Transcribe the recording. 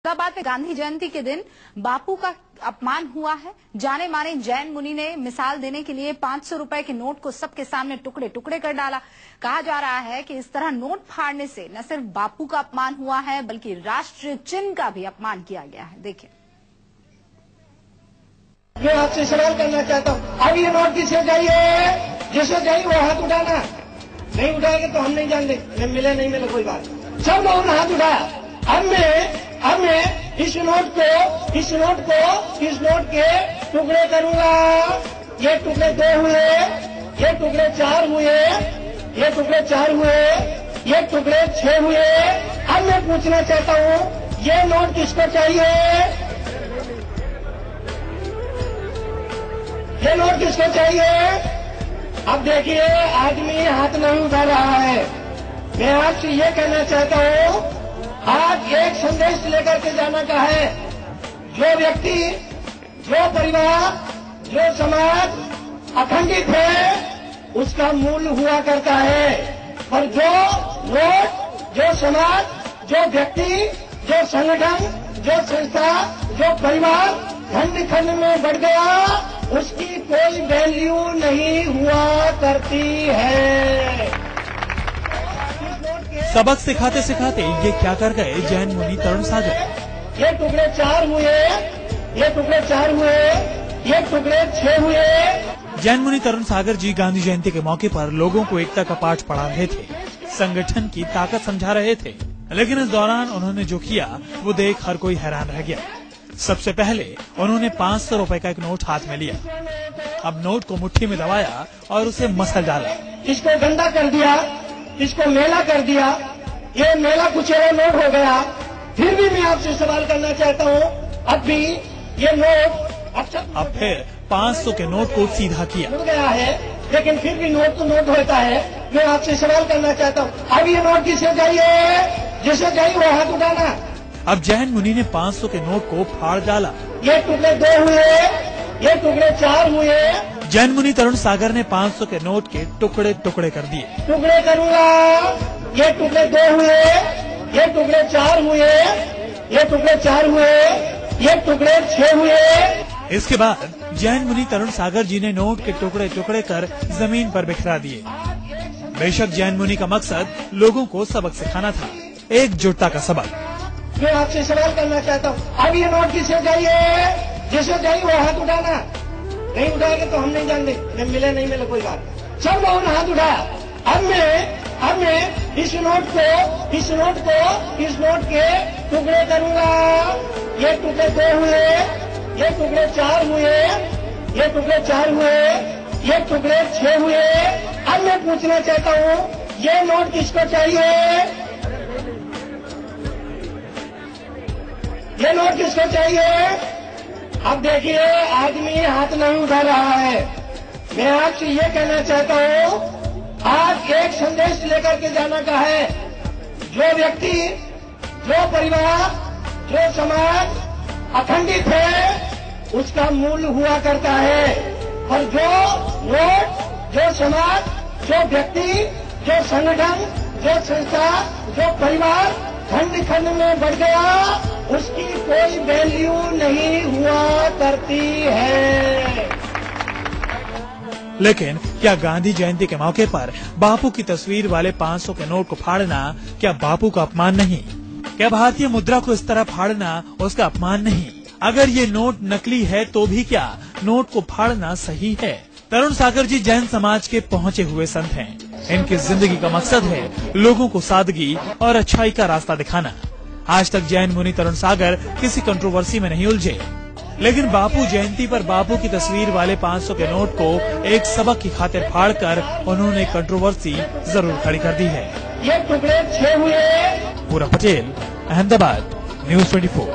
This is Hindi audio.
फरीदाबाद में गांधी जयंती के दिन बापू का अपमान हुआ है। जाने माने जैन मुनि ने मिसाल देने के लिए 500 रुपए के नोट को सबके सामने टुकड़े टुकड़े कर डाला। कहा जा रहा है कि इस तरह नोट फाड़ने से न सिर्फ बापू का अपमान हुआ है बल्कि राष्ट्रीय चिन्ह का भी अपमान किया गया है। देखिए, मैं आपसे सवाल करना चाहता हूँ, अब ये नोट किसे चाहिए? जिसे चाहिए वो हाथ उठाना, नहीं उठाएंगे तो हम नहीं जानते, मिले नहीं मिले कोई बात। सब लोगों ने हाथ उठाया। अब मैं इस नोट के टुकड़े करूंगा। ये टुकड़े 2 हुए, ये टुकड़े 4 हुए, ये टुकड़े 4 हुए, ये टुकड़े 6 हुए। अब मैं पूछना चाहता हूँ, ये नोट किसको चाहिए? ये नोट किसको चाहिए? अब देखिए, आदमी हाथ नहीं उठा रहा है। मैं आपसे ये कहना चाहता हूँ, आज एक संदेश लेकर के जाना का है। जो व्यक्ति, जो परिवार, जो समाज अखंडित है उसका मूल हुआ करता है, और जो वोट, जो समाज, जो व्यक्ति, जो संगठन, जो संस्था, जो परिवार खंड खंड में बढ़ गया उसकी कोई वैल्यू नहीं हुआ करती है। सबक सिखाते सिखाते ये क्या कर गए जैन मुनि तरुण सागर। ये टुकड़े 4 हुए, ये टुकड़े 4 हुए, ये टुकड़े 6 हुए। जैन मुनि तरुण सागर जी गांधी जयंती के मौके पर लोगों को एकता का पाठ पढ़ा रहे थे, संगठन की ताकत समझा रहे थे। लेकिन इस दौरान उन्होंने जो किया वो देख हर कोई हैरान रह गया। सबसे पहले उन्होंने 500 रुपए का एक नोट हाथ में लिया। अब नोट को मुट्ठी में दबाया और उसे मसल डाला। इसको गंदा कर दिया, इसको मेला कर दिया, ये मेला कुचेला नोट हो गया। फिर भी मैं आपसे सवाल करना चाहता हूँ, अब भी ये नोट अब फिर 500 के नोट को सीधा किया। हो गया है, लेकिन फिर भी नोट तो नोट होता है। मैं आपसे सवाल करना चाहता हूँ, अब ये नोट किसे चाहिए? जिसे चाहिए वो हाथ उठाना। अब जैन मुनि ने 500 के नोट को फाड़ डाला। ये टुकड़े 2 हुए, ये टुकड़े 4 हुए। जैन मुनि तरुण सागर ने 500 के नोट के टुकड़े टुकड़े कर दिए। टुकड़े करूंगा। ये टुकड़े 2 हुए, ये टुकड़े 4 हुए, ये टुकड़े 4 हुए, ये टुकड़े 6 हुए। इसके बाद जैन मुनि तरुण सागर जी ने नोट के टुकड़े टुकड़े कर जमीन पर बिखरा दिए। बेशक जैन मुनि का मकसद लोगों को सबक सिखाना था, एकजुटता का सबक। मैं आपसे सवाल करना चाहता हूँ, अब ये नोट किसे चाहिए? जिसे चाहिए वो हाथ उठाना, नहीं उठाएंगे तो हम नहीं जानते, मिले नहीं मिले कोई बात। सब लोगों ने हाथ उठाया। अब मैं इस नोट के टुकड़े करूंगा। ये टुकड़े 2 हुए, ये टुकड़े 4 हुए, ये टुकड़े 4 हुए, ये टुकड़े 6 हुए। अब मैं पूछना चाहता हूँ, ये नोट किसको चाहिए? ये नोट किसको चाहिए? अब देखिए, आदमी हाथ नहीं उठा रहा है। मैं आपसे ये कहना चाहता हूँ, आज एक संदेश लेकर के जाना का है। जो व्यक्ति, जो परिवार, जो समाज अखंडित है उसका मूल हुआ करता है, और जो वोट, जो समाज, जो व्यक्ति, जो संगठन, जो संस्था, जो परिवार खंड खंड में बढ़ गया उसकी कोई वैल्यू नहीं हुआ करती है। लेकिन क्या गांधी जयंती के मौके पर बापू की तस्वीर वाले 500 के नोट को फाड़ना क्या बापू का अपमान नहीं? क्या भारतीय मुद्रा को इस तरह फाड़ना उसका अपमान नहीं? अगर ये नोट नकली है तो भी क्या नोट को फाड़ना सही है? तरुण सागर जी जैन समाज के पहुँचे हुए संत हैं। इनकी जिंदगी का मकसद है लोगों को सादगी और अच्छाई का रास्ता दिखाना। आज तक जैन मुनि तरुण सागर किसी कंट्रोवर्सी में नहीं उलझे, लेकिन बापू जयंती पर बापू की तस्वीर वाले 500 के नोट को एक सबक की खातिर फाड़कर उन्होंने कंट्रोवर्सी जरूर खड़ी कर दी है। ये टुकड़े 6 हुए। पूरा पटेल, अहमदाबाद, न्यूज़ 24।